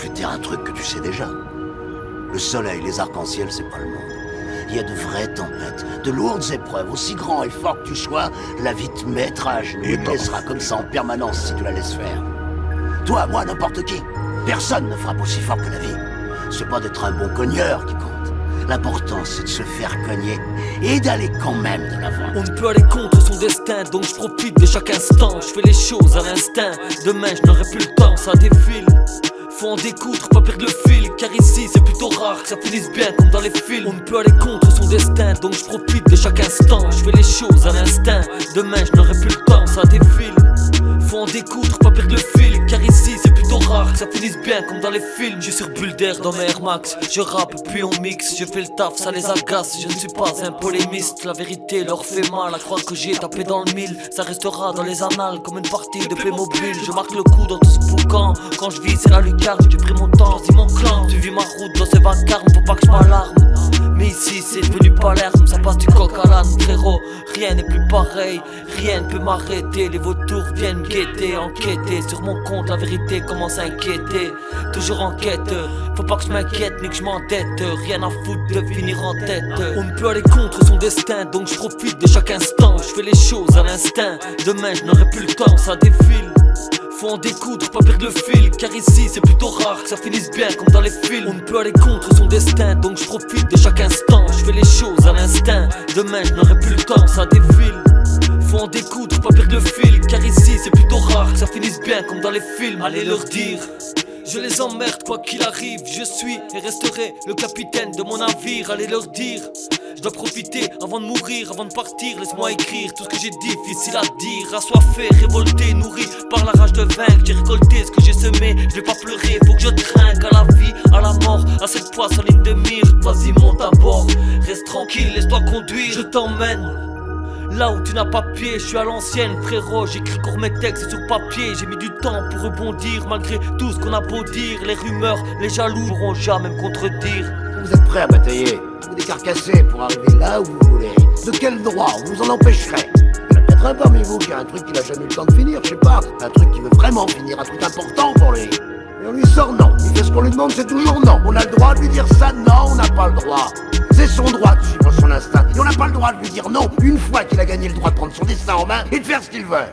vais te dire un truc que tu sais déjà. Le soleil, les arcs-en-ciel, c'est pas le monde. Il y a de vraies tempêtes, de lourdes épreuves, aussi grand et fort que tu sois, la vie te mettra à genoux et te laissera comme ça en permanence si tu la laisses faire. Toi, moi, n'importe qui. Personne ne frappe aussi fort que la vie. C'est pas d'être un bon cogneur qui compte. L'important, c'est de se faire cogner et d'aller quand même de l'avant. On ne peut aller contre son destin, donc je profite de chaque instant. Je fais les choses à l'instinct, demain je n'aurai plus le temps, ça défile. Faut en découdre, pas perdre le fil, car ici c'est plutôt rare que ça finisse bien comme dans les films. On ne peut aller contre son destin, donc je profite de chaque instant. Je fais les choses à l'instinct, demain je n'aurai plus le temps, ça défile. Faut en découdre, pas perdre le fil, car ici c'est plutôt rare que ça finisse bien comme dans les films. Je suis sur bulle d'air dans mes Air Max, je rappe puis on mixe, je fais le taf, ça les agace. Je ne suis pas un polémiste, la vérité leur fait mal à croire que j'ai tapé dans le mille. Ça restera dans les annales comme une partie de Playmobil. Je marque le coup dans tout ce boucan, quand je vis c'est la lucarne. J'ai pris mon temps, dis mon clan, tu vis ma route dans ces vacarmes, faut pas que je m'alarme. Mais ici c'est devenu Palerme, ça passe du coq à l'âne, frérot. Rien n'est plus pareil, rien ne peut m'arrêter. Les vautours viennent guetter, enquêter sur mon compte, la vérité commence à inquiéter. Toujours en quête, faut pas que je m'inquiète ni que je m'endette. Rien à foutre de finir en tête. On ne peut aller contre son destin, donc je profite de chaque instant. Je fais les choses à l'instinct, demain je n'aurai plus le temps, ça défile. Faut en découdre, pas perdre le fil, car ici c'est plutôt rare que ça finisse bien comme dans les films. On ne peut aller contre son destin, donc je profite de chaque instant. Je fais les choses à l'instinct, demain je n'aurai plus le temps, ça défile. Faut en découdre, pas perdre le fil, car ici c'est plutôt rare que ça finisse bien comme dans les films. Allez leur dire, je les emmerde quoi qu'il arrive, je suis et resterai le capitaine de mon navire. Allez leur dire, je dois profiter avant de mourir, avant de partir, laisse-moi écrire tout ce que j'ai difficile à dire. Assoiffé, révolté, nourri par la rage de vaincre, j'ai récolté ce que j'ai semé, je vais pas pleurer, faut que je trinque à la vie, à la mort, à cette poisse en ligne de mire. Vas-y monte à bord, reste tranquille, laisse-toi conduire, je t'emmène là où tu n'as pas pied. Je suis à l'ancienne frérot, j'écris court mes textes sur papier. J'ai mis du temps pour rebondir malgré tout ce qu'on a beau dire. Les rumeurs, les jaloux pourront jamais me contredire. Vous êtes prêts à batailler, vous décarcasser pour arriver là où vous voulez. De quel droit on vous en empêcherait? Il y en a peut-être un parmi vous qui a un truc qu'il a jamais eu le temps de finir, je sais pas. Un truc qui veut vraiment finir, un truc important pour lui. Et on lui sort non, il fait ce qu'on lui demande, c'est toujours non. On a le droit de lui dire ça? Non, on n'a pas le droit. C'est son droit de suivre son instinct. Et on n'a pas le droit de lui dire non une fois qu'il a gagné le droit de prendre son destin en main et de faire ce qu'il veut.